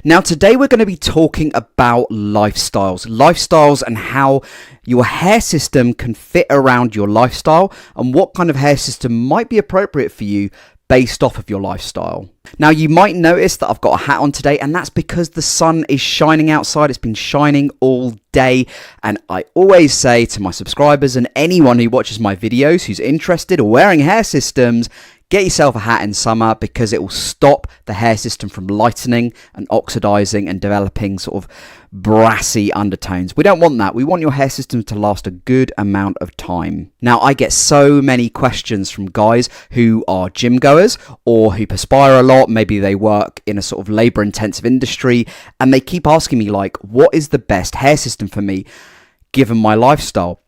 Now today we're going to be talking about lifestyles and how your hair system can fit around your lifestyle and what kind of hair system might be appropriate for you based off of your lifestyle. Now you might notice that I've got a hat on today, and that's because the sun is shining outside. It's been shining all day, and I always say to my subscribers and anyone who watches my videos who's interested or wearing hair systems, get yourself a hat in summer because it will stop the hair system from lightening and oxidizing and developing sort of brassy undertones. We don't want that. We want your hair system to last a good amount of time. Now, I get so many questions from guys who are gym goers or who perspire a lot. Maybe they work in a sort of labor intensive industry, and they keep asking me like, what is the best hair system for me given my lifestyle?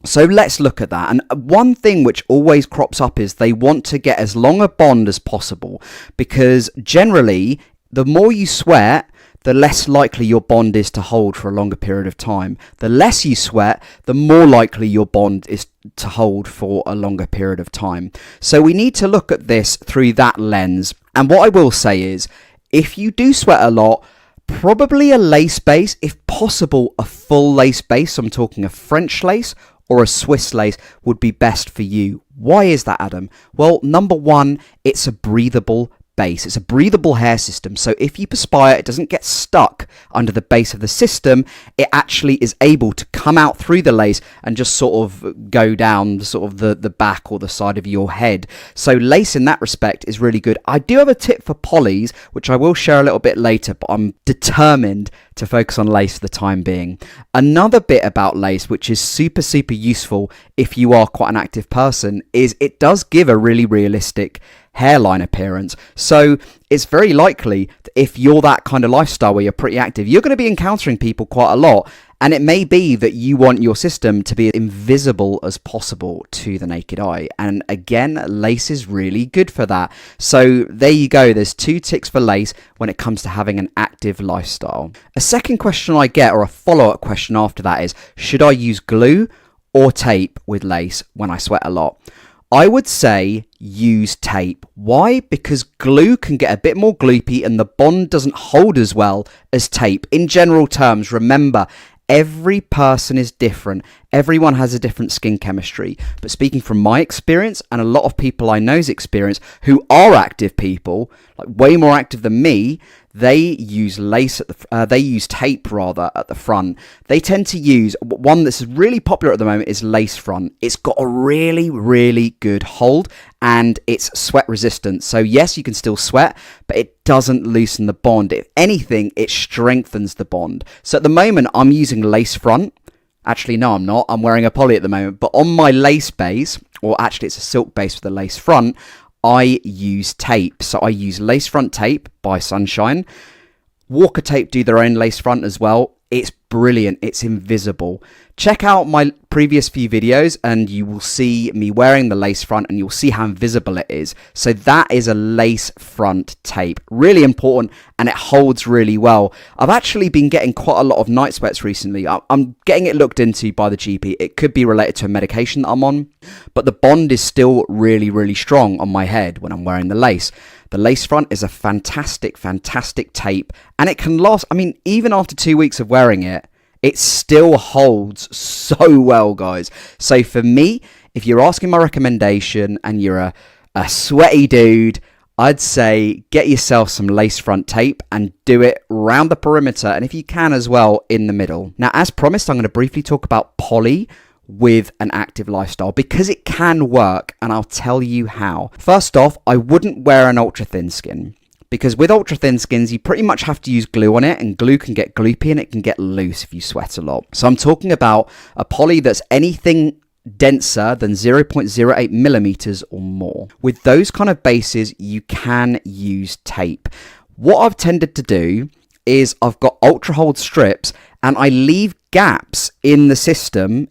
So let's look at that. And one thing which always crops up is they want to get as long a bond as possible, because generally the more you sweat, the less likely your bond is to hold for a longer period of time. The less you sweat, the more likely your bond is to hold for a longer period of time. So we need to look at this through that lens. And what I will say is, if you do sweat a lot, probably a lace base, if possible a full lace base, so I'm talking a French lace or a Swiss lace, would be best for you. Why is that, Adam? Well, number one, it's a breathable base. It's a breathable hair system. So if you perspire, it doesn't get stuck under the base of the system. It actually is able to come out through the lace and just sort of go down sort of the back or the side of your head. So lace in that respect is really good. I do have a tip for polys, which I will share a little bit later, but I'm determined to focus on lace for the time being. Another bit about lace, which is super useful if you are quite an active person, is it does give a really realistic hairline appearance. So it's very likely that if you're that kind of lifestyle where you're pretty active, you're going to be encountering people quite a lot, and it may be that you want your system to be as invisible as possible to the naked eye. And again, lace is really good for that. So there you go. There's 2 ticks for lace when it comes to having an active lifestyle. A second question I get, or a follow-up question after that, is should I use glue or tape with lace when I sweat a lot? I would say use tape. Why? Because glue can get a bit more gloopy and the bond doesn't hold as well as tape. In general terms, remember, every person is different. Everyone has a different skin chemistry. But speaking from my experience and a lot of people I know's experience who are active people, like way more active than me, they use lace at they use tape rather at the front. They tend to use one that's really popular at the moment is lace front. It's got a really good hold and it's sweat resistant. So yes, you can still sweat, but it doesn't loosen the bond. If anything, it strengthens the bond. So at the moment, I'm using lace front. Actually, no, I'm not. I'm wearing a poly at the moment. But on my lace base, or actually it's a silk base with a lace front, I use tape. So I use lace front tape by Sunshine. Walker Tape do their own lace front as well. It's brilliant. It's invisible. Check out my previous few videos and you will see me wearing the lace front and you'll see how invisible it is. So that is a lace front tape. Really important, and it holds really well. I've actually been getting quite a lot of night sweats recently. I'm getting it looked into by the GP. It could be related to a medication that I'm on, but the bond is still really strong on my head when I'm wearing the lace. The lace front is a fantastic tape, and it can last, I mean, even after 2 weeks of wearing it, it still holds so well, guys. So for me, if you're asking my recommendation and you're a sweaty dude, I'd say get yourself some lace front tape and do it around the perimeter, and if you can as well, in the middle. Now, as promised, I'm going to briefly talk about poly with an active lifestyle because it can work, and I'll tell you how. First off, I wouldn't wear an ultra thin skin, because with ultra thin skins you pretty much have to use glue on it, and glue can get gloopy and it can get loose if you sweat a lot. So I'm talking about a poly that's anything denser than 0.08 millimeters or more. With those kind of bases you can use tape. What I've tended to do is I've got ultra hold strips and I leave gaps in the system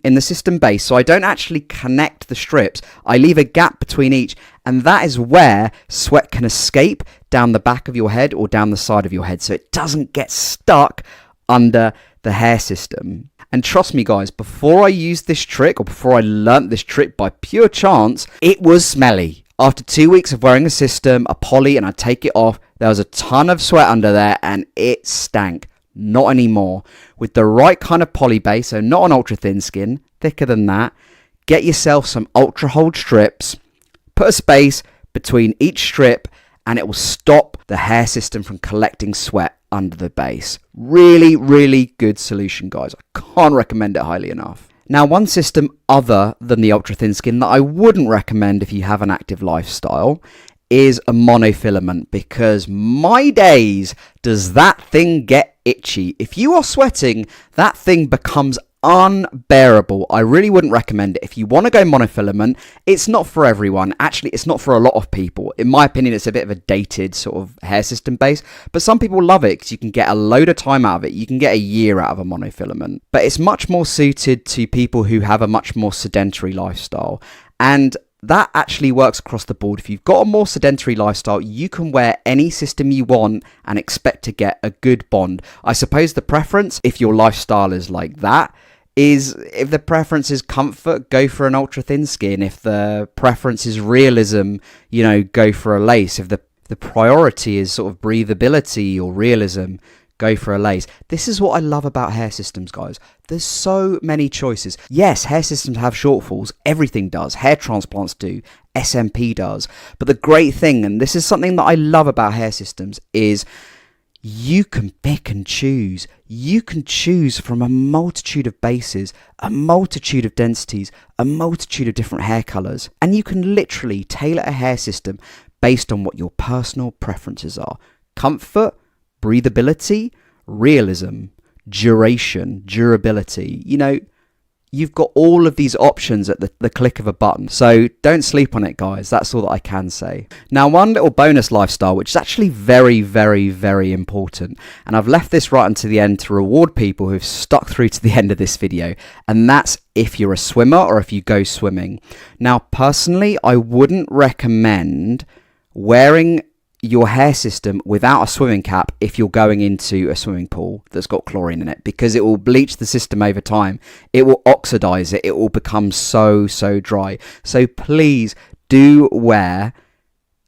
base, so I don't actually connect the strips. I leave a gap between each, and that is where sweat can escape down the back of your head or down the side of your head, so it doesn't get stuck under the hair system. And trust me guys, before I used this trick, or before I learnt this trick by pure chance, it was smelly. After 2 weeks of wearing a system, a poly, and I take it off, there was a ton of sweat under there and it stank. Not anymore. With the right kind of poly base, so not an ultra thin skin, thicker than that, get yourself some ultra hold strips, put a space between each strip, and it will stop the hair system from collecting sweat under the base. Really, really good solution, guys. I can't recommend it highly enough. Now, one system other than the ultra thin skin that I wouldn't recommend if you have an active lifestyle is a monofilament, because my days, does that thing get itchy. If you are sweating, that thing becomes unbearable. I really wouldn't recommend it. If you want to go monofilament, it's not for everyone. Actually, it's not for a lot of people. In my opinion, it's a bit of a dated sort of hair system base, but some people love it because you can get a load of time out of it. You can get a year out of a monofilament, but it's much more suited to people who have a much more sedentary lifestyle, and that actually works across the board. If you've got a more sedentary lifestyle, you can wear any system you want and expect to get a good bond. I suppose the preference, if your lifestyle is like that, is if the preference is comfort, go for an ultra thin skin. If the preference is realism, you know, go for a lace. If the priority is sort of breathability or realism, go for a lace. This is what I love about hair systems, guys. There's so many choices. Yes, hair systems have shortfalls. Everything does. Hair transplants do. SMP does. But the great thing, and this is something that I love about hair systems, is you can pick and choose. You can choose from a multitude of bases, a multitude of densities, a multitude of different hair colors. And you can literally tailor a hair system based on what your personal preferences are. Comfort, breathability, realism, duration, durability. You know, you've got all of these options at the click of a button. So don't sleep on it, guys. That's all that I can say. Now, one little bonus lifestyle, which is actually very, very, very important, and I've left this right until the end to reward people who've stuck through to the end of this video, and that's if you're a swimmer or if you go swimming. Now, personally, I wouldn't recommend wearing your hair system without a swimming cap if you're going into a swimming pool that's got chlorine in it, because it will bleach the system over time. It will oxidize it. It will become so dry. So please do wear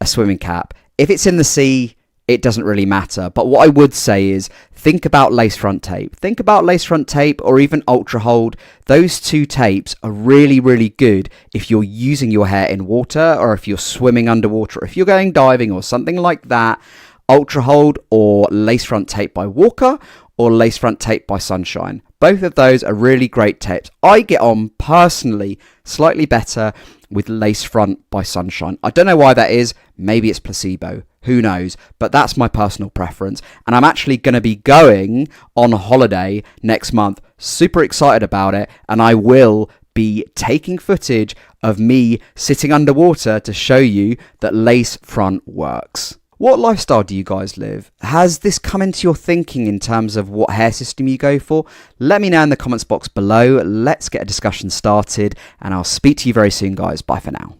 a swimming cap. If it's in the sea, it doesn't really matter. But what I would say is think about lace front tape. Think about lace front tape or even ultra hold. Those two tapes are really, really good if you're using your hair in water, or if you're swimming underwater, or if you're going diving or something like that. Ultra hold or lace front tape by Walker, or lace front tape by Sunshine. Both of those are really great tapes. I get on personally slightly better with lace front by Sunshine. I don't know why that is. Maybe it's placebo. Who knows? But that's my personal preference. And I'm actually going to be going on holiday next month. Super excited about it. And I will be taking footage of me sitting underwater to show you that lace front works. What lifestyle do you guys live? Has this come into your thinking in terms of what hair system you go for? Let me know in the comments box below. Let's get a discussion started, and I'll speak to you very soon, guys. Bye for now.